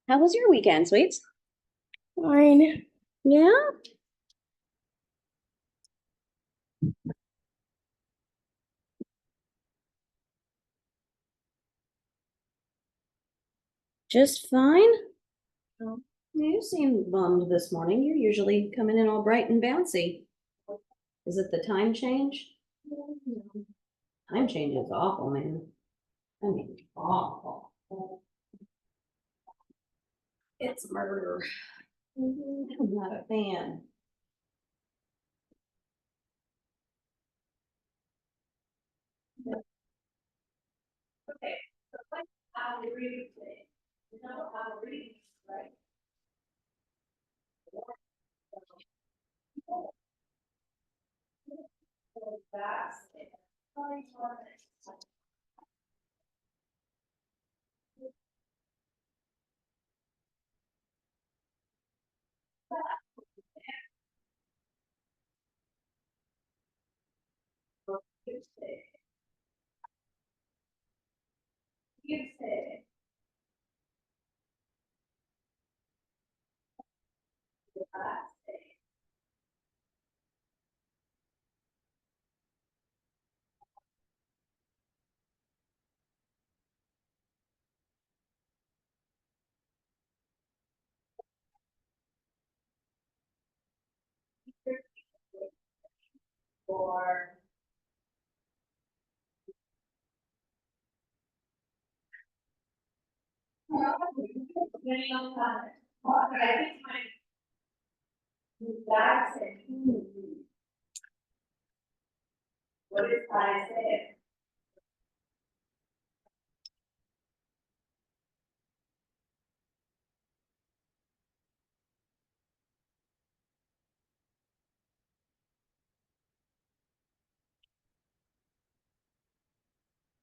How was your weekend, sweets? Fine. Yeah. Just fine. Oh, you seem bummed this morning. You're usually coming in all bright and bouncy. Is it the time change? Time change is awful, man. I mean, awful. It's murder. I'm not a fan. Okay, so like how we read today. You know how we read, right? So that's it. Tuesday. Tuesday. For many of time. But I think that's it. What is I say?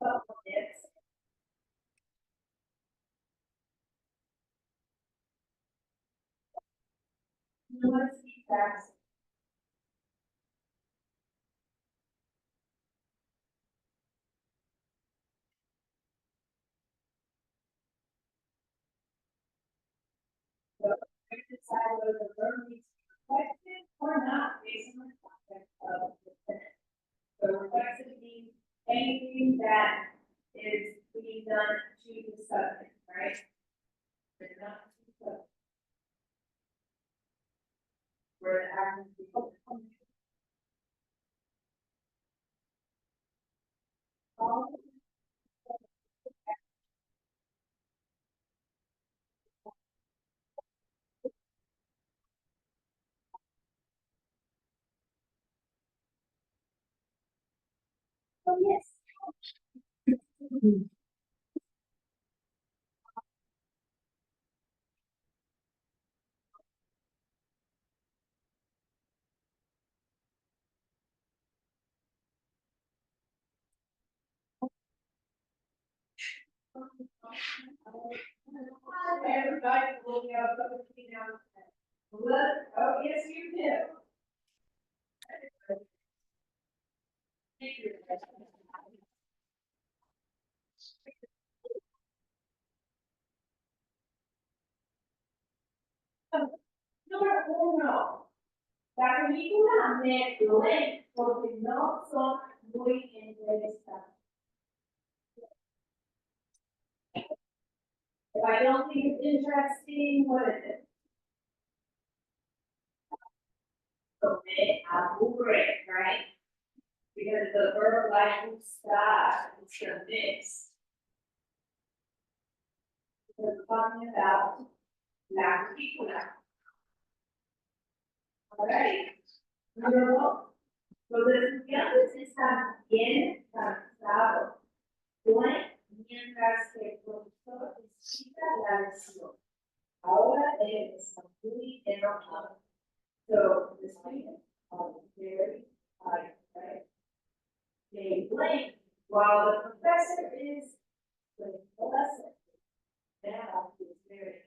But it's what's that's the decide whether the verb needs to be reflected or not based on the context of the sentence. So reflexive means anything that is being done to the subject, right? But not to the subject. Where the action is all. Oh, yes. Everybody will be able to see now. Look, oh, yes, you do. Thank you. Número uno, la película me duele porque no son muy interesantes. If I don't think it's interesting, what is it? So me aburre, right? Because the verb like gustar, it's a mix. We're talking about la película. Alright. Número dos, los estudiantes están bien cansados. Mientras que el profesor explica la lección. Ahora él está muy enojado. So the students are very tired, right? They blame while the professor is with the lesson. Now he's very,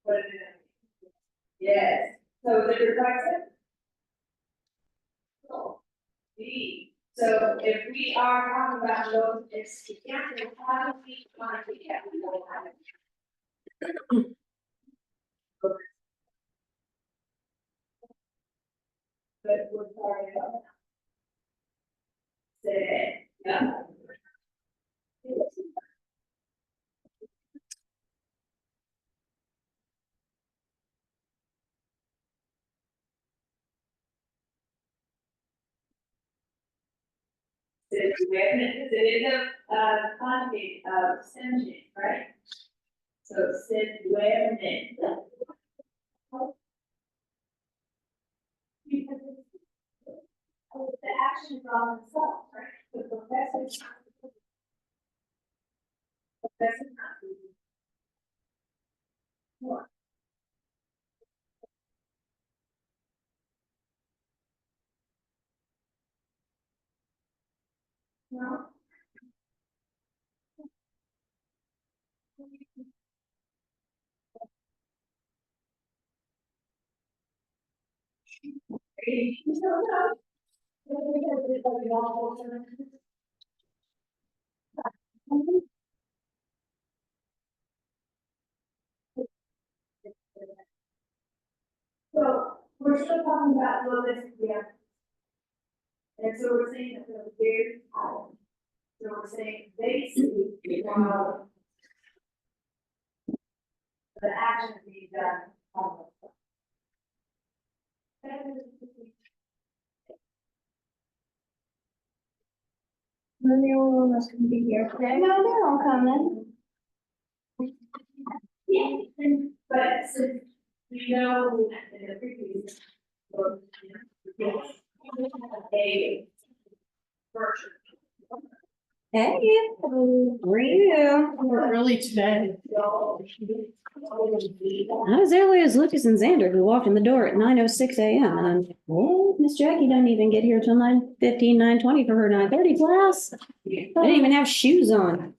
what is it? Yes. So the reflexive. B. So if we are talking about those estudiantes, how do we find the But we're sorry about that. Say, yeah. It's awareness, it is a conjugate of synergy, right? So sit awareness. Because the action is on itself, right? The professor. Professor not doing more. No. So we're still talking about low risk, yeah. And so we're saying that they're very high. So we're saying basically, while the action being done on the. When the only one that's gonna be here today. No, they're all coming. Yeah, but since we know in the previous. A version. Hey, how are you? We're early today. Not as early as Lucas and Xander, who walked in the door at 9:06 a.m. And I'm, well, Miss Jackie doesn't even get here till 9:15, 9:20 for her 9:30 class. They didn't even have shoes on.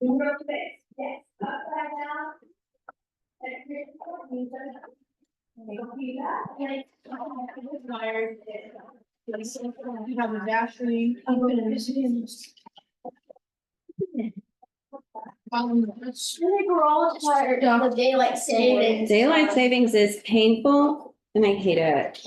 We wrote this, yes, upside down. And here's what we done. See that? Tired. We have a Ashley. I'm gonna visit him. I think we're all tired of the daylight savings. Daylight savings is painful and I hate it.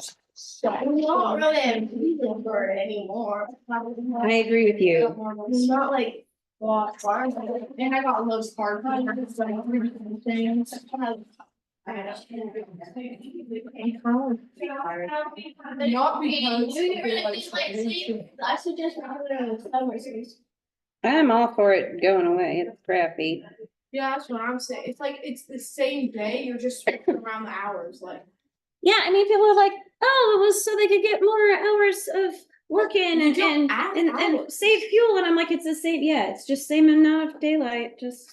We don't really have reason for it anymore. I agree with you. It's not like, well, farms, and I got those farm. It's like three different things. Not because. I suggest putting it in the summer series. I'm all for it going away. It's crappy. Yeah, that's what I'm saying. It's like, it's the same day, you're just switching around the hours, like. Yeah, I mean, people are like, oh, it was so they could get more hours of working You don't add and hours. save fuel. And I'm like, it's the same, yeah, it's just same amount of daylight, just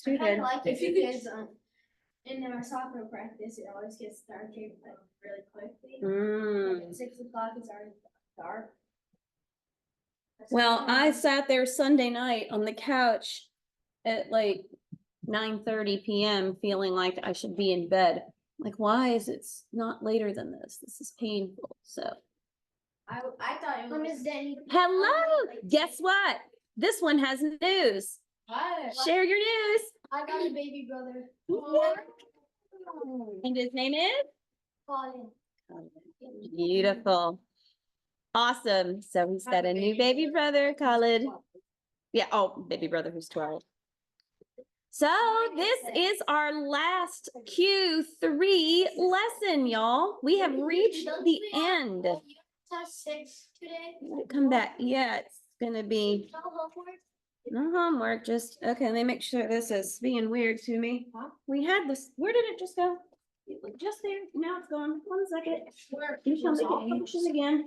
I kinda stupid. like it If you could- because in our soccer practice, it always gets dark like really quickly. Mm. At 6 o'clock, it's already dark. Well, I sat there Sunday night on the couch at like 9:30 p.m. feeling like I should be in bed. Like, why is it not later than this? This is painful. So, I thought it was. Miss Denny. hello. Guess what? This one has news. Hi. Share your news. I got a baby brother, And his name is? Colin. Beautiful. Awesome. So he's got a new baby brother, Khalid. Yeah, oh, baby brother who's 12. So this is our last Q3 lesson, y'all. We have reached the end. Test 6 today. Come back. Yeah, it's gonna be No homework. no homework. Just, okay, let me make sure this is being weird to me. We had this, where did it just go? It was just there. Now it's gone. 1 second. You tell me to push it again.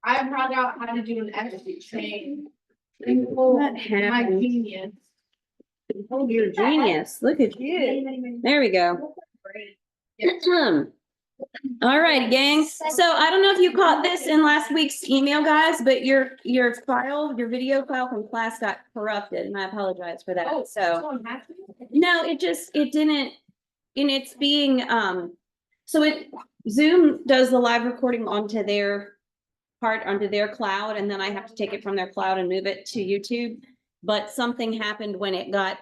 I found out how to do an exit chain. What My happened? genius. Oh, you're a genius. Look at you. There we go. All right, gang. So I don't know if you caught this in last week's email, guys, but your video file from class got corrupted, and I apologize for that. So Someone hacked it? no, it didn't, and it's being, so Zoom does the live recording onto their cloud, and then I have to take it from their cloud and move it to YouTube. but something happened when it got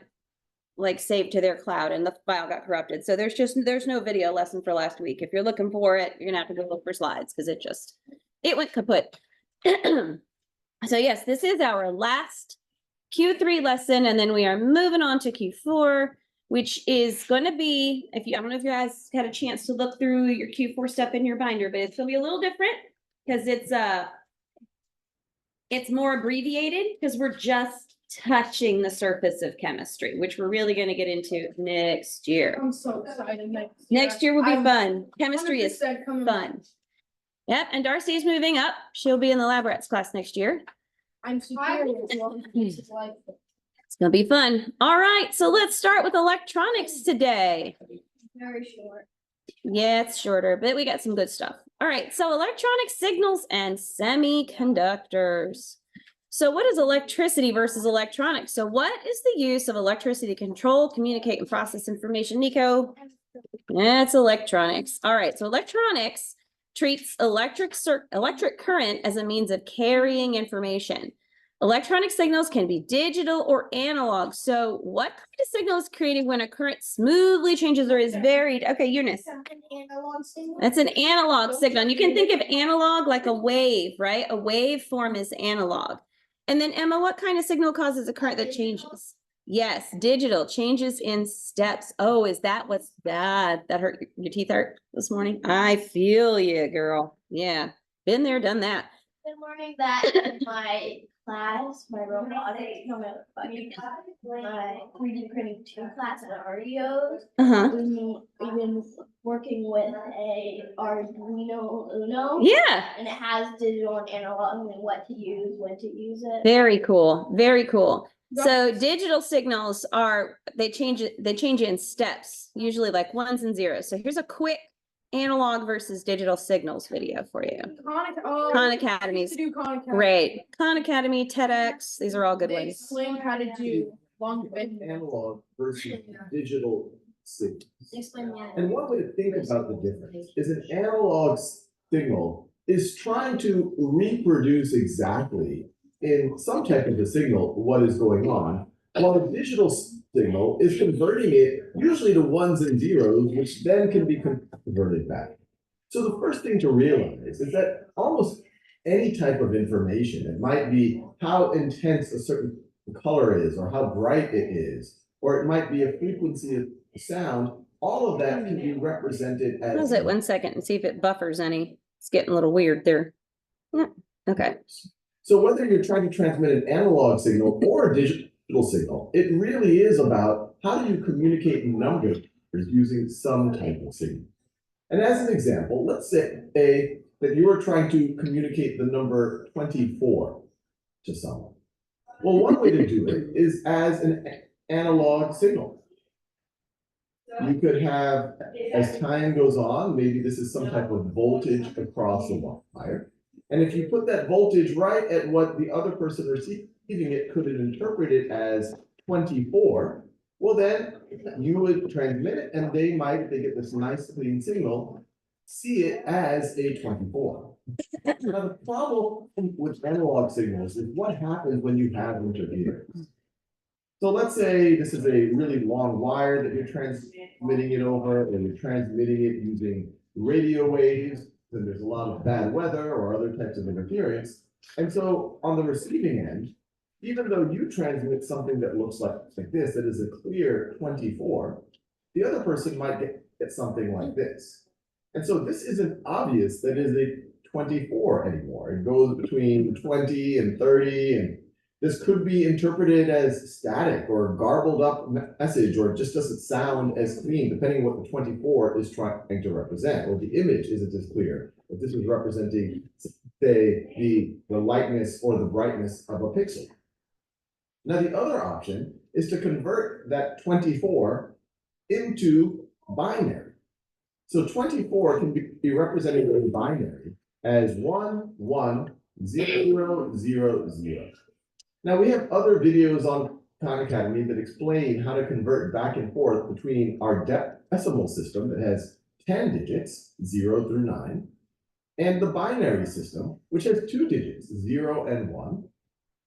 like saved to their cloud and the file got corrupted. So there's no video lesson for last week. If you're looking for it, you're gonna have to go look for slides because it went kaput. So yes, this is our last Q3 lesson, and then we are moving on to Q4, which is going to be, I don't know if you guys had a chance to look through your Q4 stuff in your binder, but it's going to be a little different because it's more abbreviated because we're just touching the surface of chemistry, which we're really going to get into next year. I'm so excited. Next year will be I'm fun. Chemistry is 100% coming. fun. Yep, and Darcy's moving up. She'll be in the lab rats class next year. I'm superior to all the pieces like it. It's gonna be fun. All right, so let's start with electronics today. Very short. Yeah, it's shorter, but we got some good stuff. All right, so electronic signals and semiconductors. So what is electricity versus electronics? So what is the use of electricity to control, communicate, and process information? Nico? That's electronics. All right, so electronics treats electric current as a means of carrying information. Electronic signals can be digital or analog. So what kind of signal is created when a current smoothly changes or is varied? Okay, Eunice. That's an analog signal. And you can think of analog like a wave, right? A waveform is analog. And then Emma, what kind of signal causes a current that changes? Yes, digital, changes in steps. Oh, is that what's bad? That hurt your teeth hurt this morning? I feel you, girl. Yeah, been there, done that. Been learning that in my class, my robotics, no, my 3D printing 2 class at Arduino. Uh-huh. We've been working with a Arduino Uno. Yeah. And it has digital and analog and what to use, when to use it. Very cool. Very cool. So digital signals they change in steps, usually like ones and zeros. So here's a quick analog versus digital signals video for you. Khan Academy's great. Khan Academy, TEDx, these are all good They ones. explain how to do long video. Analog versus digital signals. Explain that. And one way to think about the difference is an analog signal is trying to reproduce exactly in some type of a signal what is going on, while a digital signal is converting it usually to ones and zeros, which then can be converted back. So the first thing to realize is that almost any type of information, it might be how intense a certain color is, or how bright it is, or it might be a frequency of sound, all of that can be represented as. Pause it 1 second and see if it buffers any. It's getting a little weird there. Yeah. Okay. So whether you're trying to transmit an analog signal or a digital signal, it really is about how do you communicate numbers using some type of signal. And as an example, let's say that you are trying to communicate the number 24 to someone. Well, one way to do it is as an analog signal. You could have, as time goes on, maybe this is some type of voltage across a wire. And if you put that voltage right at what the other person receiving it could interpret it as 24, well then you would transmit it and they might, if they get this nice clean signal, see it as a 24. Now the problem with analog signals is what happens when you have interference. So let's say this is a really long wire that you're transmitting it over, and you're transmitting it using radio waves. Then there's a lot of bad weather or other types of interference. And so on the receiving end, even though you transmit something that looks like this, that is a clear 24, the other person might get something like this. And so this isn't obvious that is a 24 anymore. It goes between 20 and 30, and this could be interpreted as static or garbled up message, or it just doesn't sound as clean, depending on what the 24 is trying to represent, or the image isn't as clear. If this is representing, say, the lightness or the brightness of a pixel. Now, the other option is to convert that 24 into binary. So 24 can be represented in binary as 1, 1, 0, 0, 0. Now, we have other videos on Khan Academy that explain how to convert back and forth between our decimal system that has 10 digits, 0 through 9, and the binary system, which has 2 digits, 0 and 1.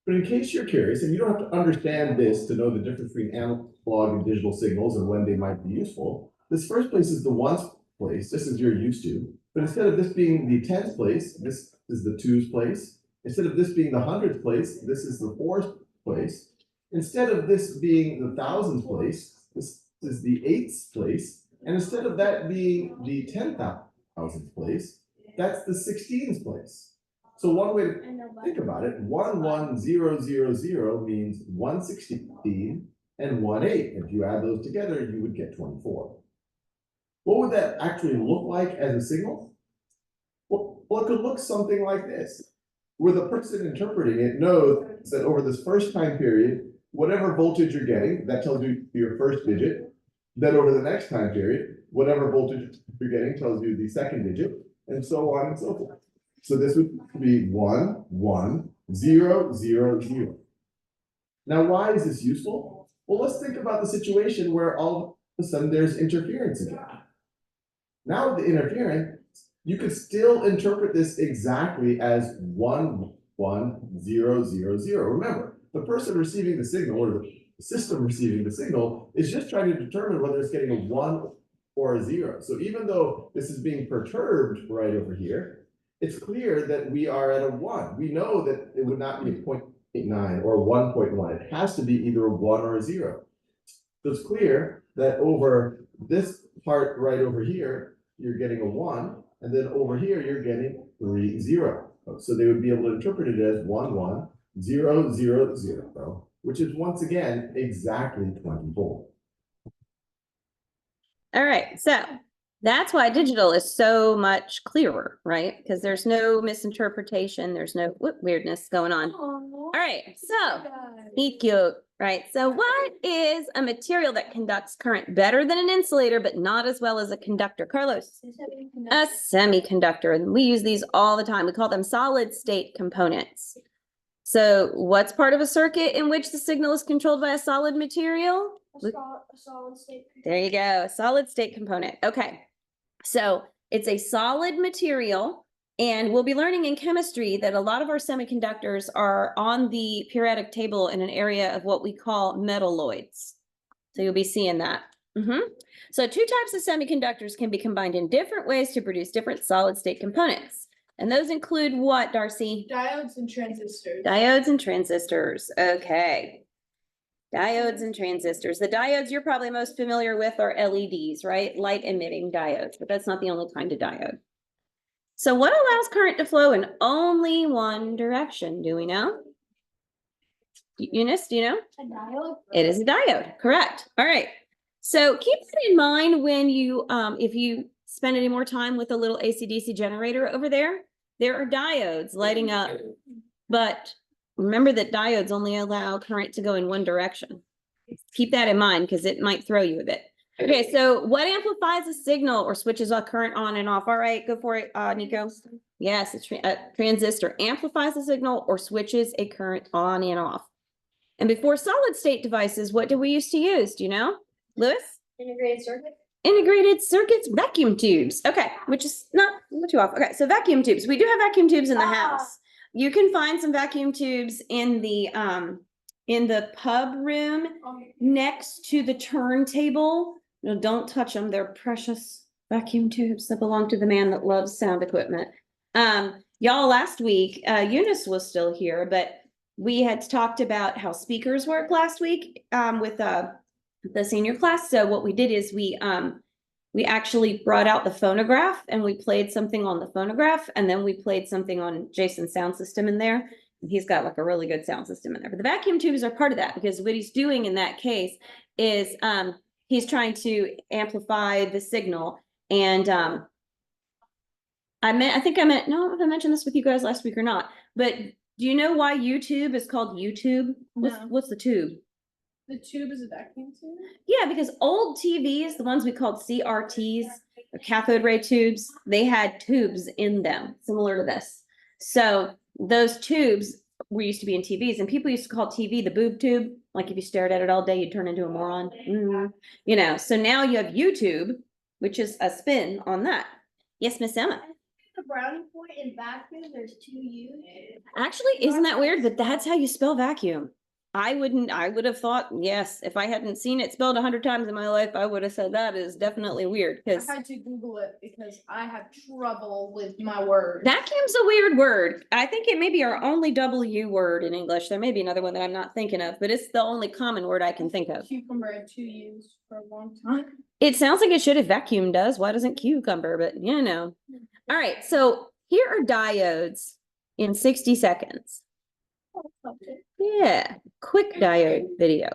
But in case you're curious, and you don't have to understand this to know the difference between analog and digital signals and when they might be useful, this first place is the ones place, just as you're used to. But instead of this being the tens place, this is the twos place. Instead of this being the hundredth place, this is the fourth place. Instead of this being the thousands place, this is the eighths place. And instead of that being the 10,000th place, that's the 16th place. So one way to think about it, 11000 means 116 and 18. If you add those together, you would get 24. What would that actually look like as a signal? Well, it could look something like this, where the person interpreting it knows that over this first time period, whatever voltage you're getting, that tells you your first digit. Then over the next time period, whatever voltage you're getting tells you the second digit, and so on and so forth. So this would be 1, 1, 0, 0, 0. Now, why is this useful? Well, let's think about the situation where all of a sudden there's interference again. Now with the interference, you could still interpret this exactly as 1, 1, 0, 0, 0. Remember, the person receiving the signal or the system receiving the signal is just trying to determine whether it's getting a 1 or a 0. So even though this is being perturbed right over here, it's clear that we are at a 1. We know that it would not be a 0.89 or 1.1. It has to be either a 1 or a 0. So it's clear that over this part right over here, you're getting a 1, and then over here, you're getting 3, 0. So they would be able to interpret it as 1, 1, 0, 0, 0, which is once again exactly 24. All right, so that's why digital is so much clearer, right? Because there's no misinterpretation, there's no weirdness going on. All right, so be cute, right? So what is a material that conducts current better than an insulator, but not as well as a conductor? Carlos? A semiconductor, and we use these all the time. We call them solid state components. So what's part of a circuit in which the signal is controlled by a solid material? A solid state. There you go, a solid state component. Okay, so it's a solid material, and we'll be learning in chemistry that a lot of our semiconductors are on the periodic table in an area of what we call metalloids. So you'll be seeing that. So two types of semiconductors can be combined in different ways to produce different solid state components. And those include what, Darcy? Diodes and transistors. Diodes and transistors. Okay. Diodes and transistors. The diodes you're probably most familiar with are LEDs, right? Light emitting diodes, but that's not the only kind of diode. So what allows current to flow in only one direction? Do we know? Eunice, do you know? A diode. It is a diode, correct. All right. So keep that in mind when you, if you spend any more time with a little AC/DC generator over there, there are diodes lighting up, but remember that diodes only allow current to go in one direction. Keep that in mind because it might throw you a bit. Okay, so what amplifies a signal or switches a current on and off? All right, go for it, Nico. Yes, a transistor amplifies a signal or switches a current on and off. And before solid state devices, what did we used to use? Do you know, Lewis? Integrated circuit. Integrated circuits, vacuum tubes. Okay, which is not too off. Okay, so vacuum tubes. We do have vacuum tubes in the house. You can find some vacuum tubes in the pub room next to the turntable. No, don't touch them. They're precious vacuum tubes that belong to the man that loves sound equipment. Y'all, last week, Eunice was still here, but we had talked about how speakers work last week with the senior class. So what we did is we actually brought out the phonograph and we played something on the phonograph, and then we played something on Jason's sound system in there. And he's got like a really good sound system in there. But the vacuum tubes are part of that because what he's doing in that case is he's trying to amplify the signal. And I think I don't know if I mentioned this with you guys last week or not, but do you know why YouTube is called YouTube? What's the tube? The tube is a vacuum tube? Yeah, because old TVs, the ones we called CRTs, or cathode ray tubes, they had tubes in them, similar to this. So those tubes were used to be in TVs, and people used to call TV the boob tube. Like if you stared at it all day, you'd turn into a moron. You know, so now you have YouTube, which is a spin on that. Yes, Miss Emma. A brownie point in vacuum, there's 2 U's. Actually, isn't that weird? But that's how you spell vacuum. I would have thought, yes, if I hadn't seen it spelled 100 times in my life, I would have said that is definitely weird I because had to Google it because I have trouble with my words. vacuum's a weird word. I think it may be our only W word in English. There may be another one that I'm not thinking of, but it's the only common word I can think of. Cucumber had 2 U's for a long time. It sounds like it should if vacuum does. Why doesn't cucumber? But you know. All right, so here are diodes in 60 seconds. Yeah, quick diode video.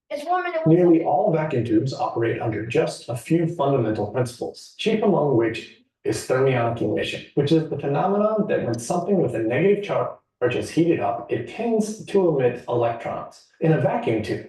It's 1 minute. Nearly all vacuum tubes operate under just a few fundamental principles, chief among which is thermionic emission, which is the phenomenon that when something with a negative charge is heated up, it tends to emit electrons. In a vacuum tube,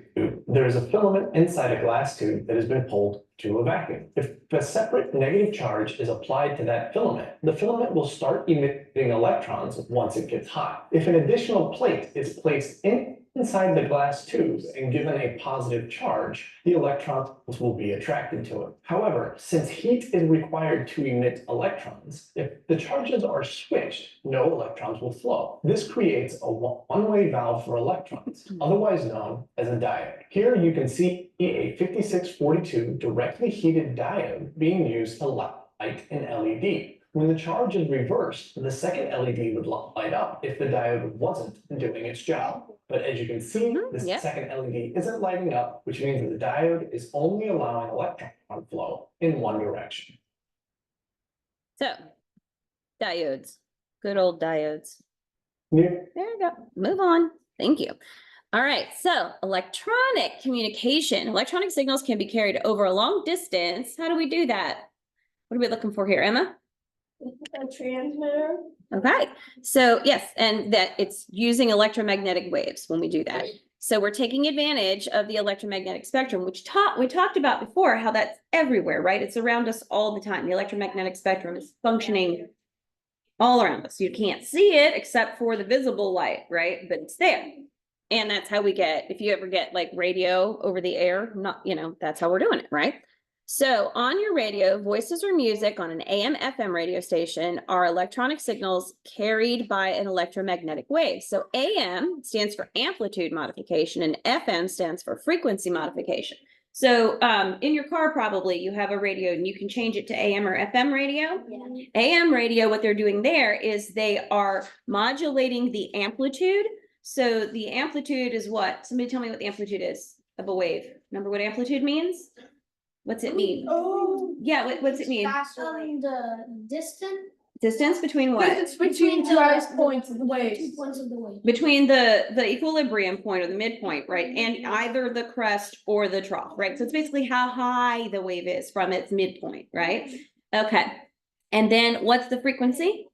there is a filament inside a glass tube that has been pulled to a vacuum. If a separate negative charge is applied to that filament, the filament will start emitting electrons once it gets hot. If an additional plate is placed inside the glass tube and given a positive charge, the electrons will be attracted to it. However, since heat is required to emit electrons, if the charges are switched, no electrons will flow. This creates a one-way valve for electrons, otherwise known as a diode. Here you can see a 5642 directly heated diode being used to light an LED. When the charge is reversed, the second LED would light up if the diode wasn't doing its job. But as you can see, the Yep. second LED isn't lighting up, which means that the diode is only allowing electron flow in one direction. So, diodes, good old diodes. Near There you go. Move on. Thank you. All right. So electronic communication, electronic signals can be carried over a long distance. How do we do that? What are we looking for here, Emma? A transmitter. Okay. So yes, and that it's using electromagnetic waves when we do that. So we're taking advantage of the electromagnetic spectrum, which we talked about before, how that's everywhere, right? It's around us all the time. The electromagnetic spectrum is functioning all around us. You can't see it except for the visible light, right? But it's there. And that's how we get, if you ever get like radio over the air, not, that's how we're doing it, right? So on your radio, voices or music on an AM FM radio station are electronic signals carried by an electromagnetic wave. So AM stands for amplitude modification and FM stands for frequency modification. So in your car, probably you have a radio and you can change it to AM or FM radio. Yeah. AM radio, what they're doing there is they are modulating the amplitude. So the amplitude is what? Somebody tell me what the amplitude is of a wave. Remember what amplitude means? What's it mean? Oh. Yeah, what's it mean? The distance. Distance between what? It's between two highest points of the wave. 2 points of the wave. Between the equilibrium point or the midpoint, right? And either the crest or the trough, right? So it's basically how high the wave is from its midpoint, right? Okay. And then what's the frequency?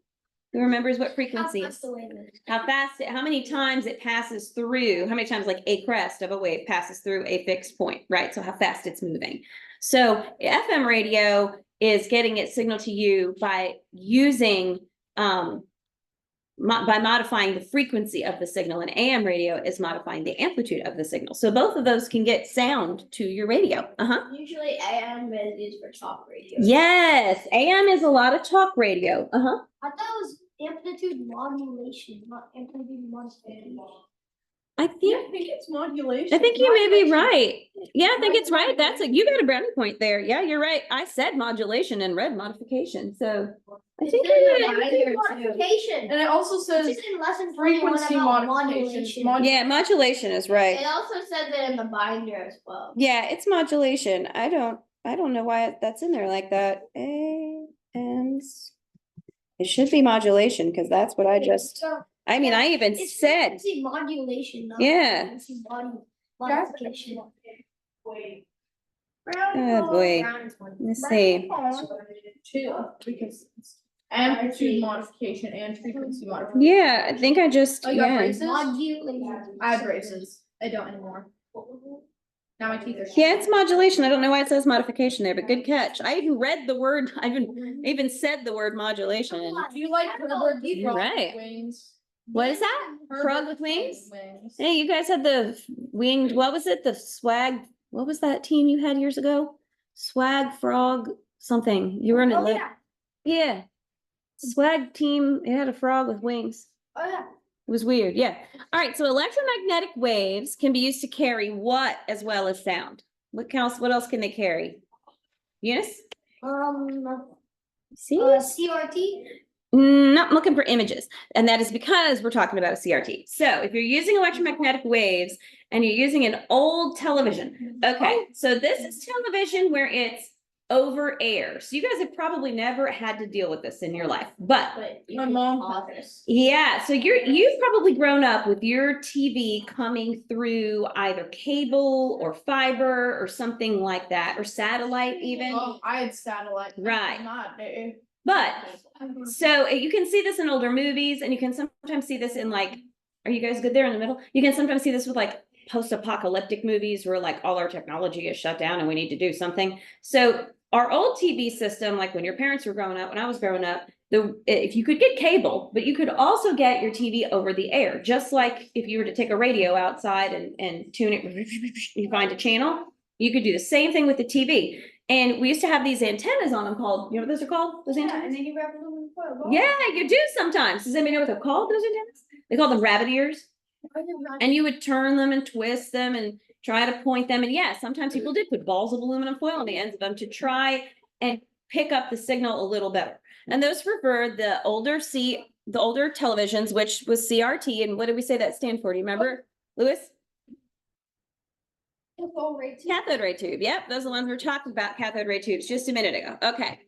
Who remembers what frequency How is? fast the wave is. How fast, how many times it passes through, how many times like a crest of a wave passes through a fixed point, right? So how fast it's moving. So FM radio is getting its signal to you by using, by modifying the frequency of the signal, and AM radio is modifying the amplitude of the signal. So both of those can get sound to your radio. Usually AM is used for talk radio. Yes, AM is a lot of talk radio. I thought it was amplitude modulation, not amplitude modification. I Yeah, I think, think it's modulation. I think you may be right. Yeah, I think it's right. You got a brownie point there. Yeah, you're right. I said modulation and read modification. So I think you're right. Modification. And it also says It's in lesson 21 frequency about modification. modulation. Yeah, modulation is right. It also says it in the binder as well. Yeah, it's modulation. I don't know why that's in there like that. And it should be modulation because that's what I just, I mean, I even It's said, frequency modulation, not Yeah. frequency modification. Oh, boy. Let's see. Two, because it's amplitude modification and frequency modification. Yeah, I think I just, Oh, you got yeah. braces? Modulation. I have braces. I don't anymore. Now my teeth are. Yeah, it's modulation. I don't know why it says modification there, but good catch. I even read the word, I even said the word modulation. Do you like Herbert the You're Frog with right. Wings? What is that? Herbert Frog with the wings? Wings. Hey, you guys had the winged, what was it? The swag, what was that team you had years ago? Swag Frog something. You were in Oh, it. yeah. Yeah. Swag team, it had a frog with wings. Oh, yeah. It was weird, yeah. All right, so electromagnetic waves can be used to carry what as well as sound? What else can they carry? Eunice? See? CRT. Not looking for images. And that is because we're talking about a CRT. So if you're using electromagnetic waves and you're using an old television, okay, so this is television where it's over air. So you guys have probably never had to deal with this in your life, but My mom. Office. yeah, so you've probably grown up with your TV coming through either cable or fiber or something like that, or satellite even. Oh, I had satellite. Right. Not, dude. But so you can see this in older movies, and you can sometimes see this in like, are you guys good there in the middle? You can sometimes see this with like post-apocalyptic movies where like all our technology is shut down and we need to do something. So our old TV system, like when your parents were growing up, when I was growing up, if you could get cable, but you could also get your TV over the air, just like if you were to take a radio outside and tune it, you find a channel, you could do the same thing with the TV. And we used to have these antennas on them called, you know what those are called? Those Yeah, antennas? and then you wrap aluminum foil. Yeah, you do sometimes. Does anybody know what they're called, those antennas? They call them rabbit ears. And you would turn them and twist them and try to point them. And yeah, sometimes people did put balls of aluminum foil on the ends of them to try and pick up the signal a little better. And those were for the older televisions, which was CRT. And what did we say that stand for? Do you remember, Lewis? Cathode ray tube. Yep, those are the ones we were talking about, cathode ray tubes, just a minute ago. Okay.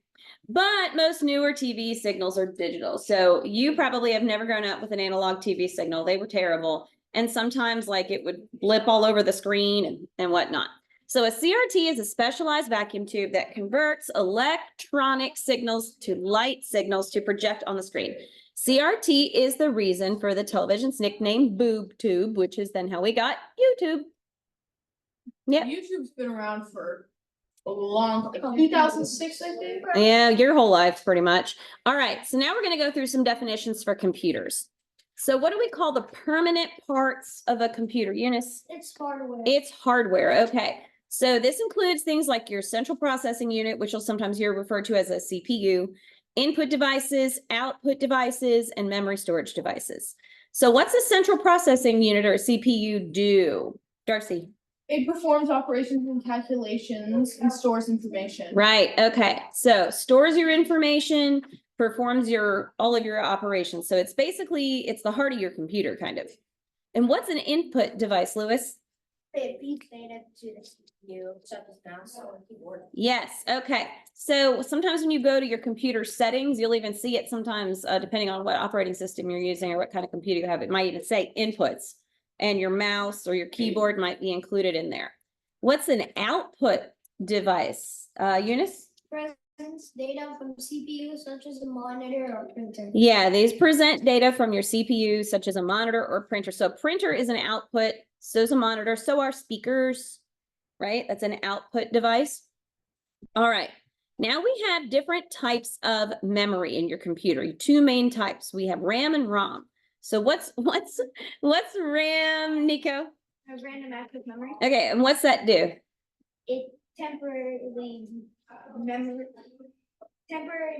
But most newer TV signals are digital. So you probably have never grown up with an analog TV signal. They were terrible. And sometimes like it would blip all over the screen and whatnot. So a CRT is a specialized vacuum tube that converts electronic signals to light signals to project on the screen. CRT is the reason for the television's nickname boob tube, which is then how we got YouTube. Yep. YouTube's been around for a long time. 2006, I think. Yeah, your whole life, pretty much. All right, so now we're going to go through some definitions for computers. So what do we call the permanent parts of a computer, Eunice? It's hardware. It's hardware, okay. So this includes things like your central processing unit, which you'll sometimes hear referred to as a CPU, input devices, output devices, and memory storage devices. So what's a central processing unit or a CPU do? Darcy? It performs operations and calculations and stores information. Right, okay. So stores your information, performs all of your operations. So it's basically, it's the heart of your computer, kind of. And what's an input device, Lewis? It feeds data to the CPU, such as mouse or keyboard. Yes, okay. So sometimes when you go to your computer settings, you'll even see it sometimes, depending on what operating system you're using or what kind of computer you have, it might even say inputs. And your mouse or your keyboard might be included in there. What's an output device? Eunice? Presents data from CPU, such as a monitor or printer. Yeah, these present data from your CPU, such as a monitor or printer. So printer is an output, so is a monitor, so are speakers, right? That's an output device. All right, now we have different types of memory in your computer. Two main types. We have RAM and ROM. So what's RAM, Nico? Random access memory. Okay, and what's that do? It temporary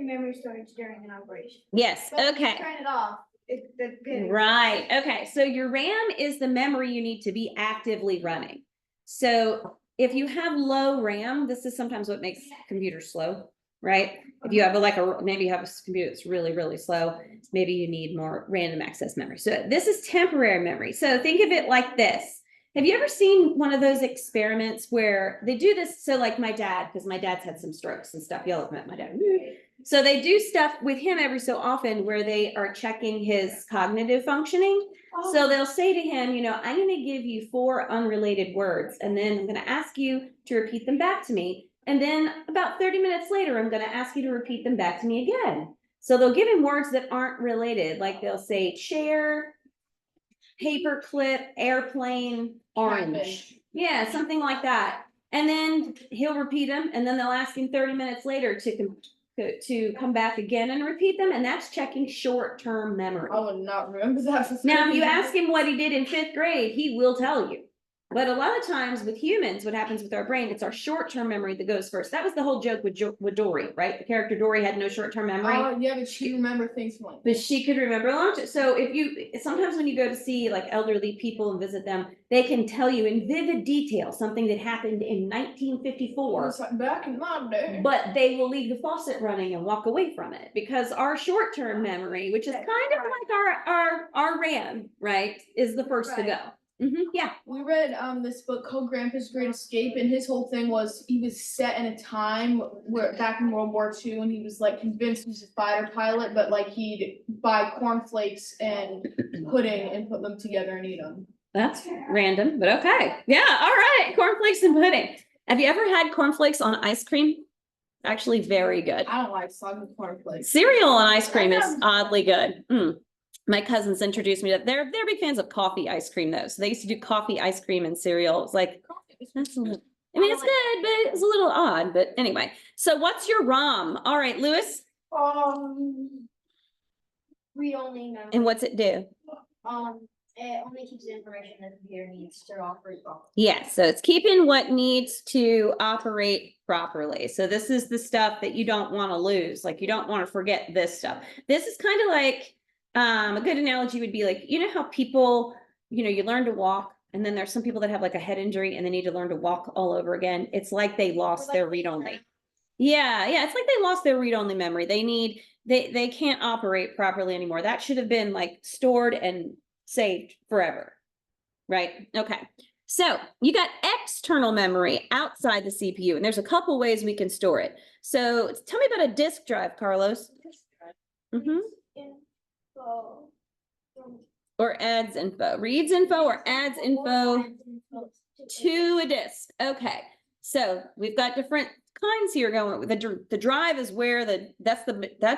memory storage during an operation. Yes, But when you okay. turn it off, that's good. Right, okay, so your RAM is the memory you need to be actively running. So if you have low RAM, this is sometimes what makes computers slow, right? If you have maybe you have a computer that's really, really slow, maybe you need more random access memory. So this is temporary memory. So think of it like this. Have you ever seen one of those experiments where they do this? So like my dad, because my dad's had some strokes and stuff. Y'all have met my dad. So they do stuff with him every so often where they are checking his cognitive functioning. So they'll say to him, you know, I'm going to give you 4 unrelated words, and then I'm going to ask you to repeat them back to me. And then about 30 minutes later, I'm going to ask you to repeat them back to me again. So they'll give him words that aren't related. Like they'll say chair, paperclip, airplane, orange. Yeah, something like that. And then he'll repeat them. And then they'll ask him 30 minutes later to come back again and repeat them. And that's checking short-term memory. I would not remember that. Now, if you ask him what he did in 5th grade, he will tell you. But a lot of times with humans, what happens with our brain, it's our short-term memory that goes first. That was the whole joke with Dory, right? The character Dory had no short-term memory. Yeah, but she remember things from like. But she could remember a long time. So if you, sometimes when you go to see like elderly people and visit them, they can tell you in vivid detail something that happened in 1954. It's like back in my day. But they will leave the faucet running and walk away from it because our short-term memory, which is kind of like our RAM, right, is the first to go. Yeah. We read this book called Grandpa's Great Escape, and his whole thing was he was set in a time where back in World War II, and he was like convinced he was a fighter pilot, but like he'd buy cornflakes and pudding and put them together and eat them. That's random, but okay. Yeah, all right. Cornflakes and pudding. Have you ever had cornflakes on ice cream? Actually, very good. I don't like soggy cornflakes. Cereal and ice cream is oddly good. My cousins introduced me to, they're big fans of coffee ice cream though. So they used to do coffee ice cream and cereal. It's like, that's a little, I mean, it's good, but it's a little odd, but anyway. So what's your ROM? All right, Lewis, Read only memory. and what's it do? It only keeps the information that the computer needs to operate properly. Yeah, so it's keeping what needs to operate properly. So this is the stuff that you don't want to lose. Like you don't want to forget this stuff. This is kind of like, a good analogy would be like, you know how people, you know, you learn to walk and then there's some people that have like a head injury and they need to learn to walk all over again. It's like they lost their read-only. Yeah, it's like they lost their read-only memory. They can't operate properly anymore. That should have been like stored and saved forever, right? Okay, so you got external memory outside the CPU, and there's a couple ways we can store it. So tell me about a disk drive, Carlos. Or adds info, reads info or adds info to a disk. Okay, so we've got different kinds here going. The drive is where that's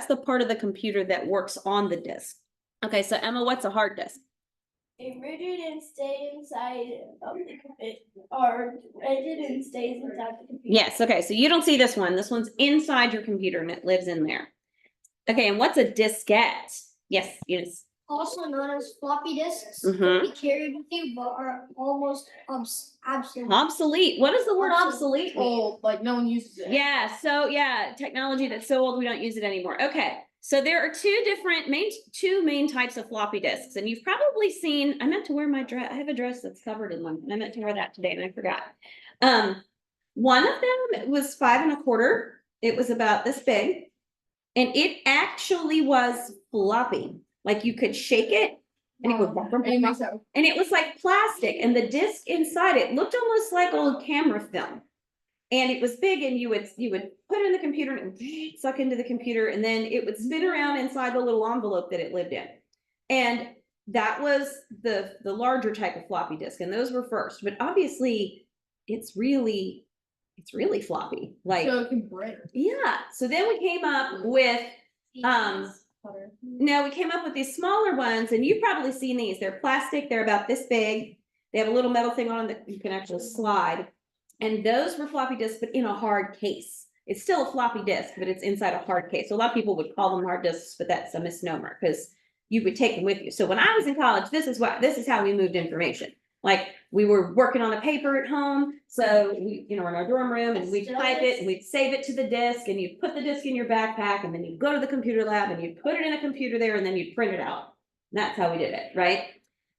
the part of the computer that works on the disk. Okay, so Emma, what's a hard disk? A rigid and stay inside of the computer, or rigid and stays inside the computer. Yes, okay, so you don't see this one. This one's inside your computer and it lives in there. Okay, and what's a diskette? Yes, Eunice. Also known as floppy disks, Mhm. be carried with you, but are almost obsolete. Obsolete. What does the word obsolete mean? Old, like no one uses it. Yeah, so yeah, technology that's so old we don't use it anymore. Okay, so there are two main types of floppy disks, and you've probably seen. I meant to wear my dress. I have a dress that's covered in one. I meant to wear that today, and I forgot. One of them was 5 1/4. It was about this big, and it actually was floppy. Like you could shake it, and it would and it was like plastic, and the disc inside it looked almost like old camera film. And it was big, and you would put it in the computer and it would suck into the computer, and then it would spin around inside the little envelope that it lived in. And that was the larger type of floppy disk, and those were first. But obviously, it's really floppy. Like So it can break. yeah. So then we came up with no, we came up with these smaller ones, and you've probably seen these. They're plastic. They're about this big. They have a little metal thing on them that you can actually slide. And those were floppy disks, but in a hard case. It's still a floppy disk, but it's inside a hard case. So a lot of people would call them hard disks, but that's a misnomer because you would take them with you. So when I was in college, this is how we moved information. Like we were working on a paper at home. So we, in our dorm room, and we'd type it and we'd save it to the disk, and you'd put the disk in your backpack, and then you'd go to the computer lab and you'd put it in a computer there, and then you'd print it out. That's how we did it, right?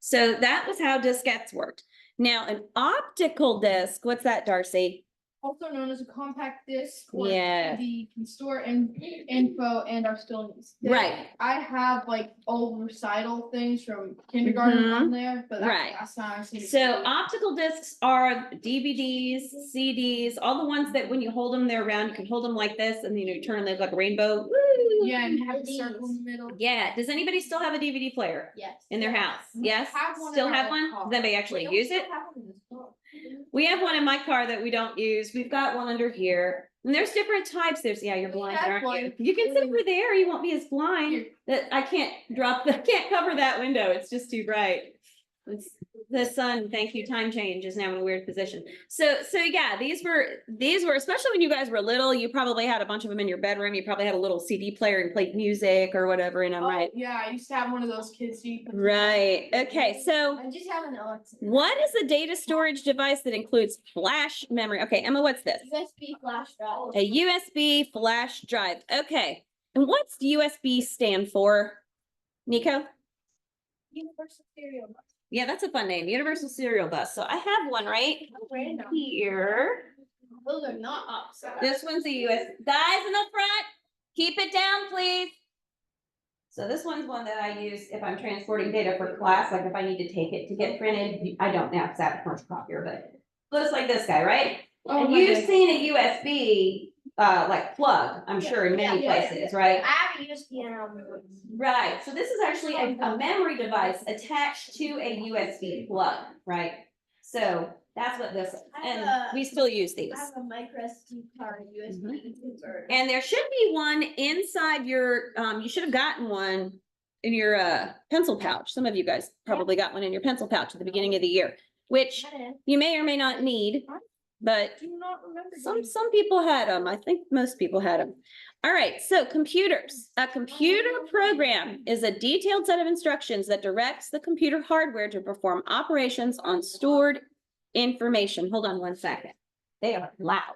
So that was how diskettes worked. Now, an optical disc, what's that, Darcy? Also known as a compact disc. Where Yeah. We can store info and are still. Right. I have like old recital things from kindergarten Mhm. on there, but that's Right. the last time I seen it. So optical discs are DVDs, CDs, all the ones that when you hold them, they're round. You can hold them like this, and you turn them like a rainbow. Woo! Yeah, and have a circle in the middle. Yeah. Does anybody still have a DVD player Yes. in their house? We Yes. have one in Still our have one? car. Does anybody actually use it? We have one in my car that we don't use. We've got one under here. And there's different types. You're blind, have aren't you? one. You can sit over there. You won't be as blind. Here. That I can't cover that window. It's just too bright. The sun, thank you, time change is now in a weird position. So yeah, these were, especially when you guys were little, you probably had a bunch of them in your bedroom. You probably had a little CD player and played music or whatever, and I'm right. Yeah, I used to have one of those kids. Right, okay, so I just have an Alexa. what is a data storage device that includes flash memory? Okay, Emma, what's this? USB flash drive. A USB flash drive, okay. And what's USB stand for? Nico? Universal serial number. Yeah, that's a fun name, Universal Serial Bus. So I have one right Random. here. Those are not upside. This one's a US. Guys in the front, keep it down, please. So this one's one that I use if I'm transporting data for class, like if I need to take it to get printed. I don't now because I have a commercial copier, but looks like this guy, right? Oh, And my you've goodness. seen a USB like plug, I'm sure, in many Yeah. places, right? I have a USB and I'm. Right, so this is actually a memory device attached to a USB plug, right? So that's what this is, and we still use these. I have a micro SD card USB converter. And there should be one inside your, you should have gotten one in your pencil pouch. Some of you guys probably got one in your pencil pouch at the beginning of the year, which you may or may not need, but Do not remember. some people had them. I think most people had them. All right, so computers. A computer program is a detailed set of instructions that directs the computer hardware to perform operations on stored information. Hold on one second. They are loud.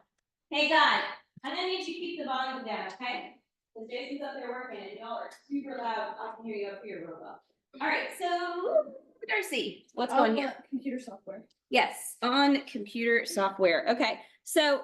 Hey, guys, I'm gonna need you to keep the volume down, okay? Because Jason's up there working and y'all are super loud. I can hear you up here real well. All right, so Darcy, what's going here? Computer software. Yes, on computer software. Okay, so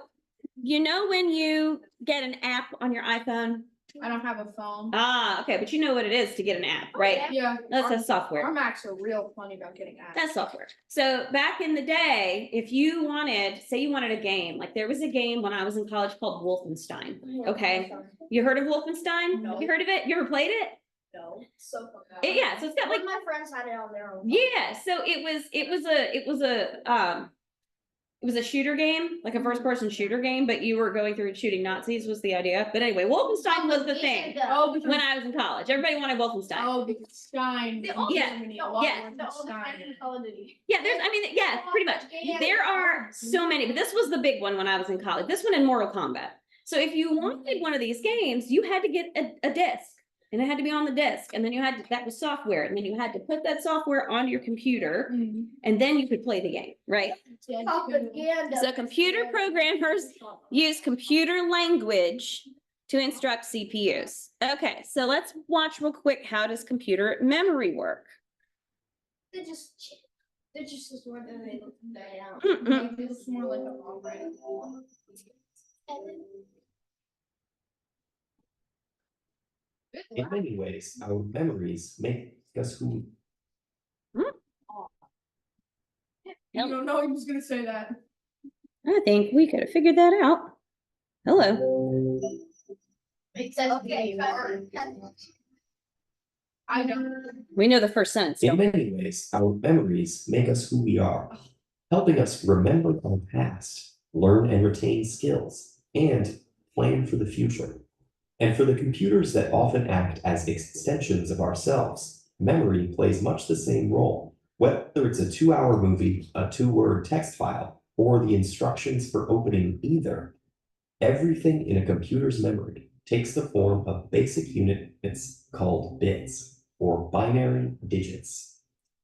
you know when you get an app on your iPhone? I don't have a phone. Ah, okay, but you know what it is to get an app, right? Yeah. That's a our software. Macs are real funny about getting apps. That's software. So back in the day, if you wanted, say you wanted a game, like there was a game when I was in college called Wolfenstein. Okay. You heard of Wolfenstein? No. You heard of it? You ever played it? No, so fun. Yeah, so it's got like, My friends had it on their own. yeah, so it was a shooter game, like a first person shooter game, but you were going through and shooting Nazis was the idea. But anyway, Wolfenstein was the thing Oh, because, when I was in college. Everybody wanted Wolfenstein. oh, because Stein. The from Yeah. Germany, The a lot yeah. more The than oldest Stein. friend in Call of Duty. Yeah, yeah, pretty much. There are so many, but this was the big one when I was in college. This one in Mortal Kombat. So if you wanted one of these games, you had to get a disc. And it had to be on the disc, and then you had to, that was software, and then you had to put that software on your computer, Mm. and then you could play the game, right? Propaganda. So computer programmers use computer language to instruct CPUs. Okay, so let's watch real quick, how does computer memory work? They're just as word that they look down. Mm-mm. It's more like a long run. In many ways, our memories make us who You don't know he was gonna say that. I think we could have figured that out. Hello. It says okay. I don't. We know the first sentence. In don't we? many ways, our memories make us who we are, helping us remember our past, learn and retain skills, and plan for the future. And for the computers that often act as extensions of ourselves, memory plays much the same role. Whether it's a 2-hour movie, a 2-word text file, or the instructions for opening either, everything in a computer's memory takes the form of basic units called bits, or binary digits.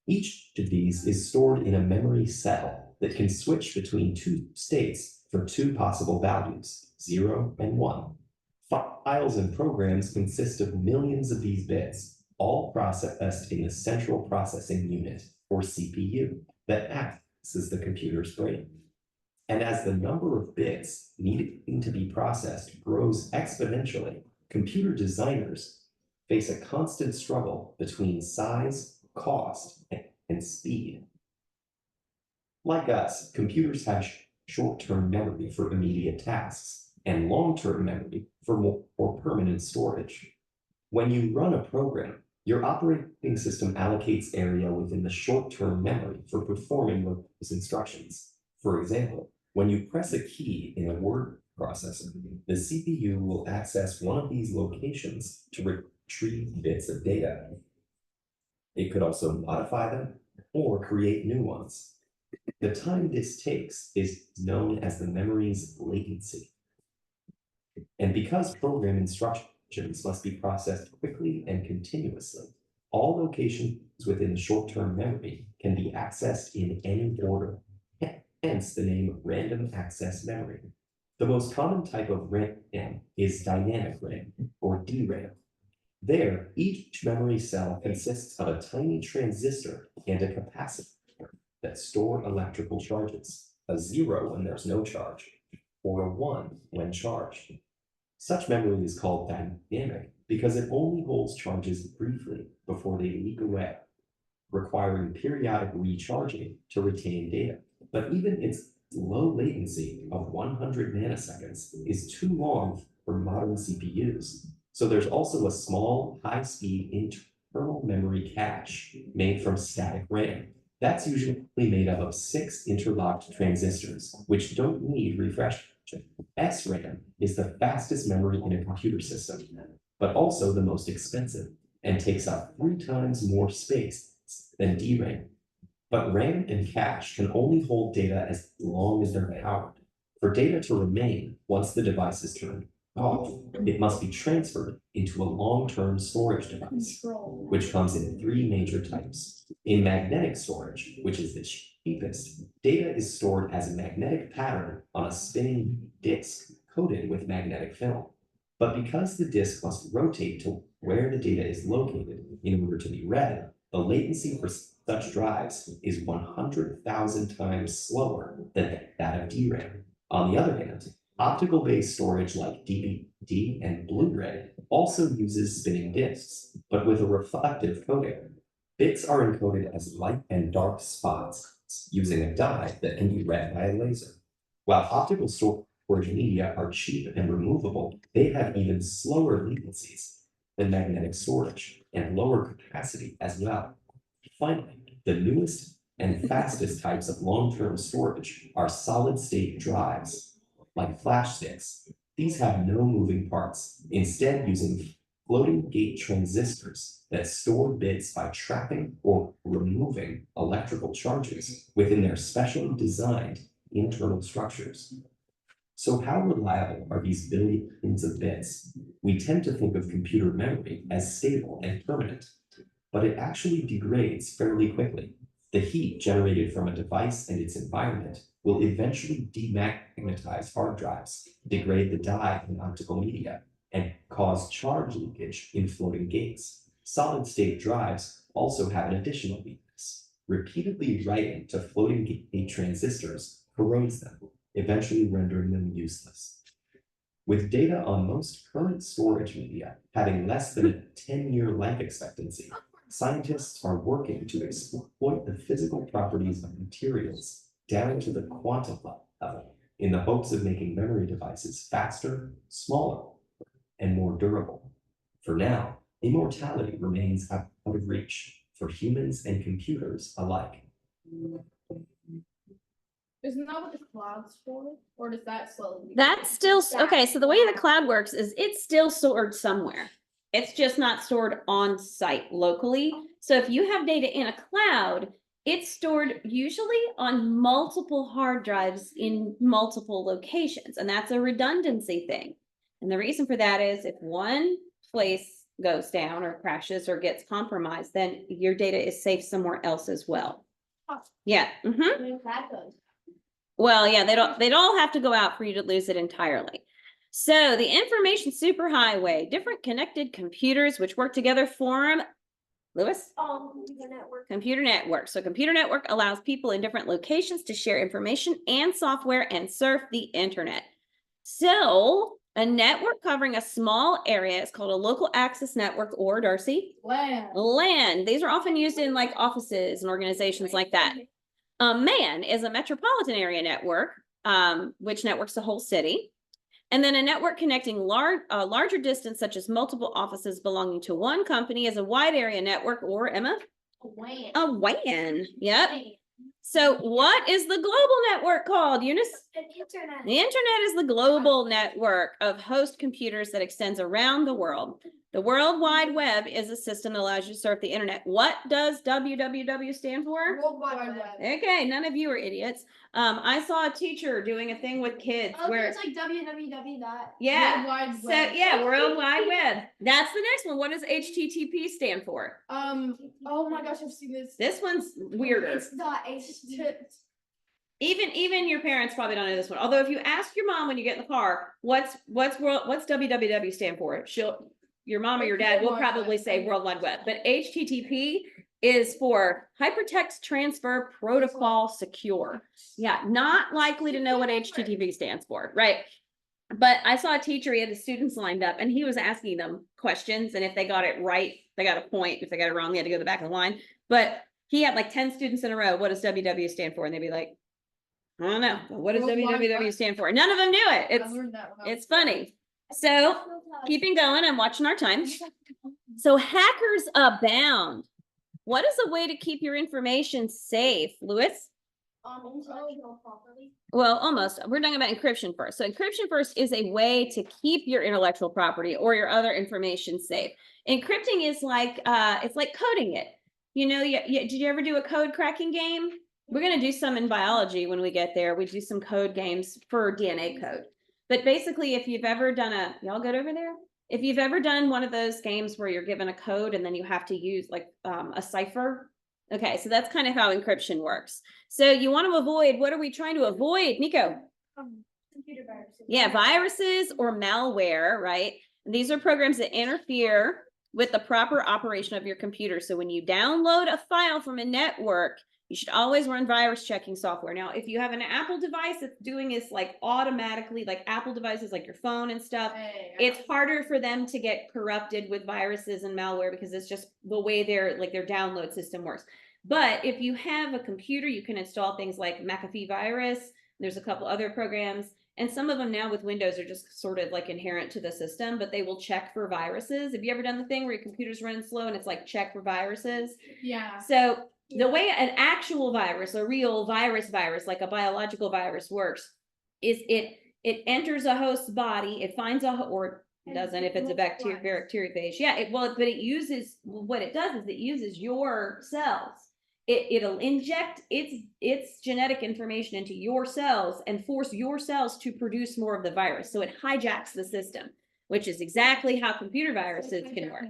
Each of these is stored in a memory cell that can switch between 2 states for 2 possible values, 0 and 1. Files and programs consist of millions of these bits, all processed in the central processing unit, or CPU, that acts as the computer's brain. And as the number of bits needing to be processed grows exponentially, computer designers face a constant struggle between size, cost, and speed. Like us, computers have short-term memory for immediate tasks and long-term memory for more permanent storage. When you run a program, your operating system allocates area within the short-term memory for performing those instructions. For example, when you press a key in a word processor, the CPU will access one of these locations to retrieve bits of data. It could also modify them, or create new ones. The time this takes is known as the memory's latency. And because program instructions must be processed quickly and continuously, all locations within the short-term memory can be accessed in any order, hence the name random access memory. The most common type of RAM is dynamic RAM, or DRAM. There, each memory cell consists of a tiny transistor and a capacitor that store electrical charges, a 0 when there's no charge, or a 1 when charged. Such memory is called dynamic because it only holds charges briefly before they leak away, requiring periodic recharging to retain data. But even its low latency of 100 nanoseconds is too long for modern CPUs. So there's also a small, high-speed internal memory cache made from static RAM. That's usually made up of 6 interlocked transistors, which don't need refreshing. SRAM is the fastest memory in a computer system, but also the most expensive and takes up 3 times more space than DRAM. But RAM and cache can only hold data as long as they're powered. For data to remain once the device is turned off, it must be transferred into a long-term storage device, which comes in 3 major types. In magnetic storage, which is the cheapest, data is stored as a magnetic pattern on a spinning disk coated with magnetic film. But because the disk must rotate to where the data is located in order to be read, the latency for such drives is 100,000 times slower than that of DRAM. On the other hand, optical-based storage like DVD and Blu-ray also uses spinning disks, but with a reflective coating. Bits are encoded as light and dark spots using a dye that can be read by a laser. While optical storage media are cheap and removable, they have even slower latencies than magnetic storage and lower capacity as well. Finally, the newest and fastest types of long-term storage are solid-state drives, like flash sticks. These have no moving parts, instead using floating gate transistors that store bits by trapping or removing electrical charges within their specially designed internal structures. So how reliable are these billions of bits? We tend to think of computer memory as stable and permanent, but it actually degrades fairly quickly. The heat generated from a device and its environment will eventually demagnetize hard drives, degrade the dye in optical media, and cause charge leakage in floating gates. Solid-state drives also have an additional weakness. Repeatedly writing to floating gate transistors corrodes them, eventually rendering them useless. With data on most current storage media having less than a 10-year life expectancy, scientists are working to exploit the physical properties of materials down to the quantum level in the hopes of making memory devices faster, smaller, and more durable. For now, immortality remains out of reach for humans and computers alike. Isn't that what the cloud's for? Or does that slowly? That's still, okay, so the way the cloud works is it's still stored somewhere. It's just not stored on site locally. So if you have data in a cloud, it's stored usually on multiple hard drives in multiple locations, and that's a redundancy thing. And the reason for that is if one place goes down or crashes or gets compromised, then your data is safe somewhere else as well. Yeah. Well, yeah, they don't all have to go out for you to lose it entirely. So the information superhighway, different connected computers which work together form, Lewis? Computer network. Computer network. So computer network allows people in different locations to share information and software and surf the internet. So a network covering a small area is called a local access network, or Darcy? LAN. These are often used in like offices and organizations like that. MAN is a metropolitan area network, which networks the whole city. And then a network connecting larger distance, such as multiple offices belonging to one company, is a wide area network, or Emma? WAN. A WAN. Yep. So what is the global network called, Eunice? An internet. The internet is the global network of host computers that extends around the world. The World Wide Web is a system that allows you to surf the internet. What does WWW stand for? World Wide Web. Okay, none of you are idiots. I saw a teacher doing a thing with kids Oh, where, it's like www. yeah. World Wide So Web. yeah, World Wide Web. That's the next one. What does HTTP stand for? Oh my gosh, I've seen this. This one's weirder. It's dot HTTP. Even your parents probably don't know this one. Although if you ask your mom when you get in the car, what's WWW stand for? Your mom or your dad will probably say World Wide Web, but HTTP is for Hypertext Transfer Protocol Secure. Yeah, not likely to know what HTTP stands for, right? But I saw a teacher, he had the students lined up and he was asking them questions, and if they got it right, they got a point. If they got it wrong, they had to go to the back of the line. But he had like 10 students in a row. What does WW stand for? And they'd be like, I don't know. What does World Wide WWW Web. stand for? None of them knew it. I learned that when I was It's funny. So keeping going, I'm watching our time. So hackers abound. What is a way to keep your information safe, Lewis? Intellectual property. Well, almost. We're talking about encryption first. So encryption first is a way to keep your intellectual property or your other information safe. Encrypting is like, it's like coding it. You know, did you ever do a code cracking game? We're going to do some in biology when we get there. We do some code games for DNA code. But basically, if you've ever done y'all good over there? If you've ever done one of those games where you're given a code and then you have to use like a cipher. Okay, so that's kind of how encryption works. So you want to avoid, what are we trying to avoid, Nico? Computer viruses. Yeah, viruses or malware, right? And these are programs that interfere with the proper operation of your computer. So when you download a file from a network, you should always run virus checking software. Now, if you have an Apple device that's doing this like automatically, like Apple devices, like your phone and stuff, it's harder for them to get corrupted with viruses and malware because it's just the way their download system works. But if you have a computer, you can install things like McAfee virus. There's a couple other programs, and some of them now with Windows are just sort of like inherent to the system, but they will check for viruses. Have you ever done the thing where your computer's running slow and it's like check for viruses? Yeah. So the way an actual virus, a real virus, like a biological virus works, is it enters a host's body, it finds or doesn't if it's a bacteriophage. Yeah, but it uses, what it does is it uses your cells. It'll inject its genetic information into your cells and force your cells to produce more of the virus. So it hijacks the system, which is exactly how computer viruses can work.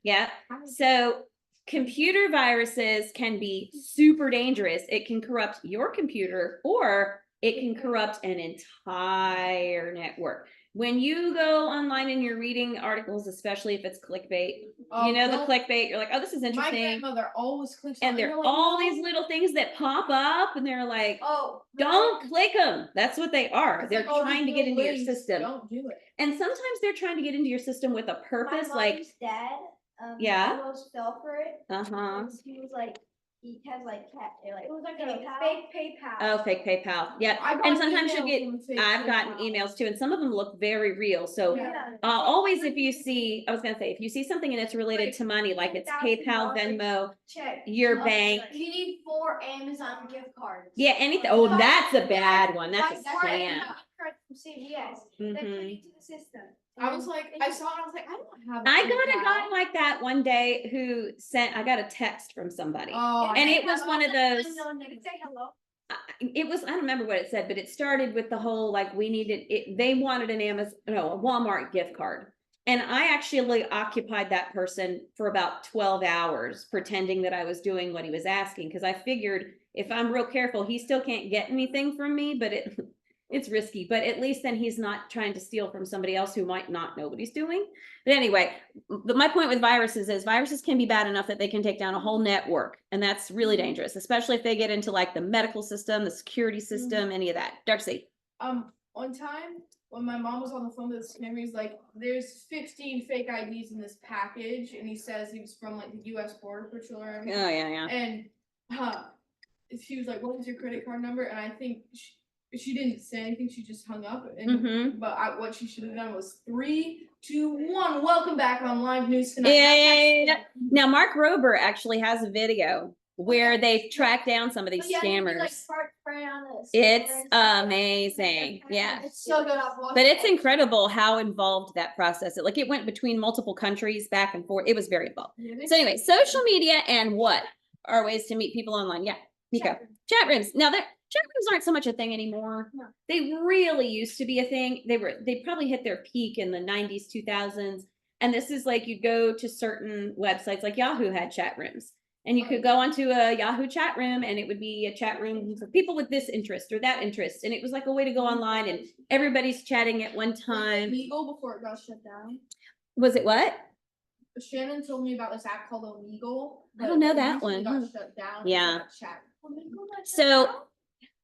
Yeah. So computer viruses can be super dangerous. It can corrupt your computer or it can corrupt an entire network. When you go online and you're reading articles, especially if it's clickbait, the clickbait, you're like, oh, this is interesting. My grandmother always clicks and on there are all these little things that pop up and they're like, Oh, don't click them. That's what they are. They're like, trying to get into your links, system. Don't do it. And sometimes they're trying to get into your system with a purpose, my like, mom's dad, yeah. almost fell for it. uh-huh. He was like, he has like it was like PayPal. fake PayPal. Oh, fake PayPal. Yeah. I got And sometimes you'll emails get, from fake I've gotten PayPal. emails too, and some of them look very real. So always if you see, if you see something and it's related to money, like it's PayPal, Venmo, Check. your bank. You need 4 Amazon gift cards. Yeah, anything. Oh, that's a bad one. That's a That's scam. card from CVS. Mhm. They put it to the system. I was like, I saw it, I was like, I don't have. I got a PayPal. guy like that one day who I got a text from somebody. Oh, And it was one of those, Say hello. I don't remember what it said, but it started with the whole, like, they wanted a Walmart gift card. And I actually occupied that person for about 12 hours pretending that I was doing what he was asking. Cause I figured if I'm real careful, he still can't get anything from me, but it's risky, but at least then he's not trying to steal from somebody else who might not know what he's doing. But anyway, my point with viruses is viruses can be bad enough that they can take down a whole network. And that's really dangerous, especially if they get into like the medical system, the security system, any of that. Darcy. One time when my mom was on the phone with the scammer, he's like, there's 15 fake IDs in this package. And he says he was from like the US Border Patrol. Oh, yeah. And she was like, what was your credit card number? And I think she didn't say anything. She just hung up. And but what she should have done was 3, 2, 1. Welcome back on Live News Tonight. Yeah. Now, Mark Rober actually has a video where they track down some of these But yeah, you can be, like, scammers. spray on the It's scammer and stuff. amazing. Yeah. It's so good. I've watched But it's it. incredible how involved that process. Like it went between multiple countries back and forth. It was very involved. So anyway, social media and what are ways to meet people online? Yeah, Nico. Chat rooms. Now that chat rooms aren't so much a thing anymore. No. They really used to be a thing. They probably hit their peak in the 90s, 2000s. And this is like you go to certain websites like Yahoo had chat rooms. And you could go onto a Yahoo chat room and it would be a chat room for people with this interest or that interest. And it was like a way to go online and everybody's chatting at one time. Omegle before it got shut down. Was it what? Shannon told me about this app called Omegle. I don't know but it that recently one. got Huh. shut down. Yeah. It got chat. So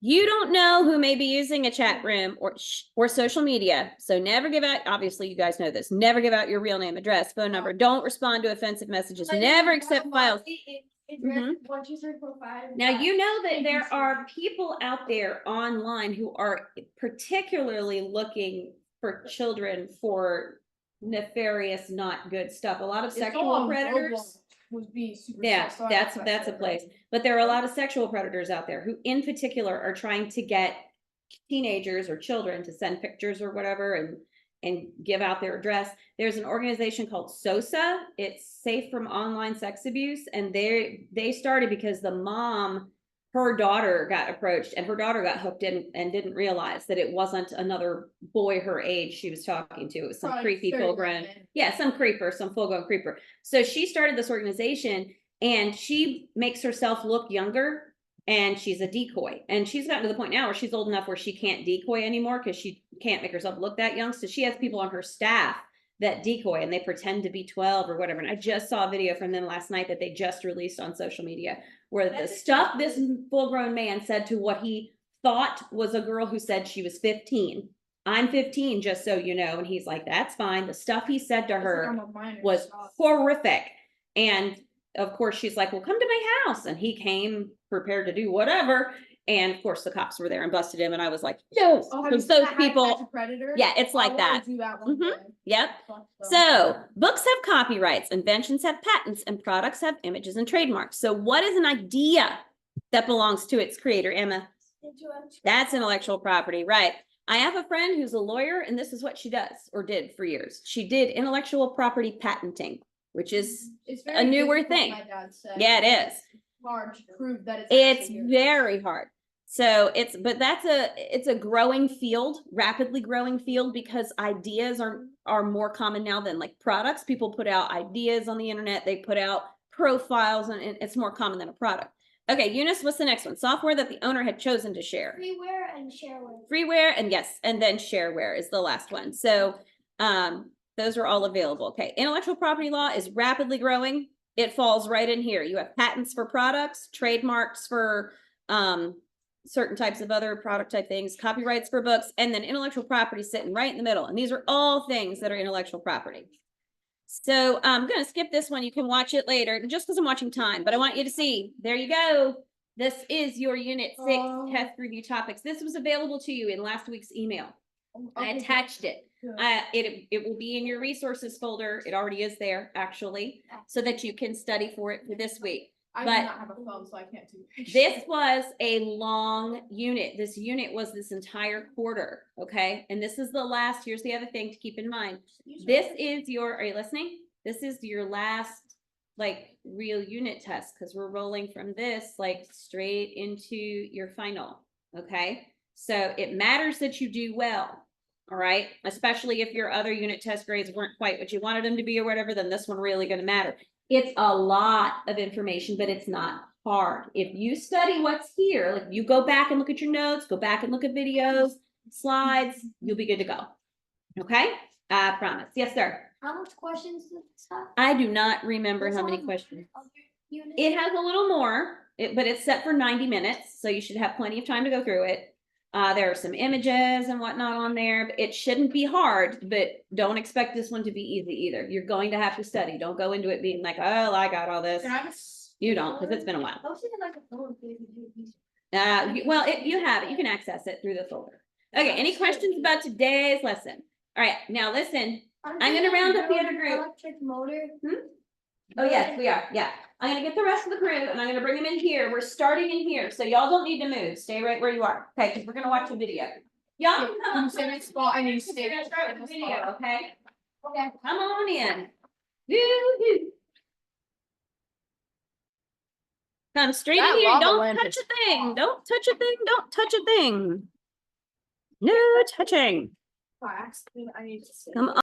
you don't know who may be using a chat room or social media. So never give out, obviously you guys know this, never give out your real name, address, phone number. Don't respond to offensive messages. Like, Never you accept know, files. Address 1, 2, 3, 4, 5. Now, you know that there are people out there online who are particularly looking for children for nefarious, not good stuff. A lot of sexual predators. Was being super Yeah, sus, so I that's accessed a it. place. But there are a lot of sexual predators out there who in particular are trying to get teenagers or children to send pictures or whatever and give out their address. There's an organization called SOSA. It's Safe from Online Sex Abuse. And they started because the mom, her daughter got approached and her daughter got hooked in and didn't realize that it wasn't another boy her age she was talking to. It was some Probably creepy 30 full-grown, women. yeah, some creeper, some full-grown creeper. So she started this organization and she makes herself look younger and she's a decoy. And she's gotten to the point now where she's old enough where she can't decoy anymore because she can't make herself look that young. So she has people on her staff that decoy and they pretend to be 12 or whatever. And I just saw a video from them last night that they just released on social media where the stuff this full-grown man said to what he thought was a girl who said she was 15. I'm 15, just so you know. And he's like, that's fine. The stuff he said to It's like her I'm a minor, was stop. horrific. And of course, she's like, well, come to my house. And he came prepared to do whatever. And of course, the cops were there and busted him. And I was like, yes, Oh, have because you seen those that How to Catch a people, Predator? yeah, it's I like wanna that. do that one Mhm. day. Yep. Fuck them. So books have copyrights, inventions have patents, and products have images and trademarks. So what is an idea that belongs to its creator, Emma? That's intellectual property, right? I have a friend who's a lawyer, and this is what she does or did for years. She did intellectual property patenting, which is It's a newer difficult, thing. My dad said. Yeah, it is. It's hard to prove that It's actually yours. very hard. So but it's a growing field, rapidly growing field because ideas are more common now than like products. People put out ideas on the internet, they put out profiles and it's more common than a product. Okay, Eunice, what's the next one? Software that the owner had chosen to share. Freeware and shareware. Freeware and yes, and then shareware is the last one. So those are all available. Okay, intellectual property law is rapidly growing. It falls right in here. You have patents for products, trademarks for certain types of other product type things, copyrights for books, and then intellectual property sitting right in the middle. And these are all things that are intellectual property. So I'm going to skip this one. You can watch it later just because I'm watching time, but I want you to see, there you go. This is your Unit 6 test review topics. This was available to you in last week's email. I Okay, attached it. good. It will be in your resources folder. It already is there actually, so that you can study for it for this week. I but do not have a phone, so I can't do it. This was a long unit. This unit was this entire quarter, okay? And this is the last, here's the other thing to keep in mind. This is your, are you listening? This is your last like real unit test because we're rolling from this like straight into your final, okay? So it matters that you do well, all right? Especially if your other unit test grades weren't quite what you wanted them to be or whatever, then this one really gonna matter. It's a lot of information, but it's not hard. If you study what's here, like you go back and look at your notes, go back and look at videos, slides, you'll be good to go. Okay? I promise. Yes, sir. How much questions does this have? I do not remember how many questions. It has a little more, but it's set for 90 minutes, so you should have plenty of time to go through it. There are some images and whatnot on there. But it shouldn't be hard, but don't expect this one to be easy either. You're going to have to study. Don't go into it being like, oh, I got all this. Can I have a You don't, because it's been a while. I was thinking like a phone. Well, you have it. You can access it through the folder. Okay, any questions about today's lesson? All right, now listen. I'm gonna round up the other group. Electric motor. Oh, yes, we are, yeah. I'm gonna get the rest of the crew and I'm gonna bring them in here. We're starting in here, so y'all don't need to move. Stay right where you are, okay? Because we're gonna watch a video. Y'all can come up. Same spot, I need to stay. We're gonna start with the video, okay? Okay. Come on in. Woo-hoo. Come straight in That here. lava Don't lamp touch is a thing. Don't touch a thing. Don't touch a thing. No touching. By accident, I need to stay. Come on.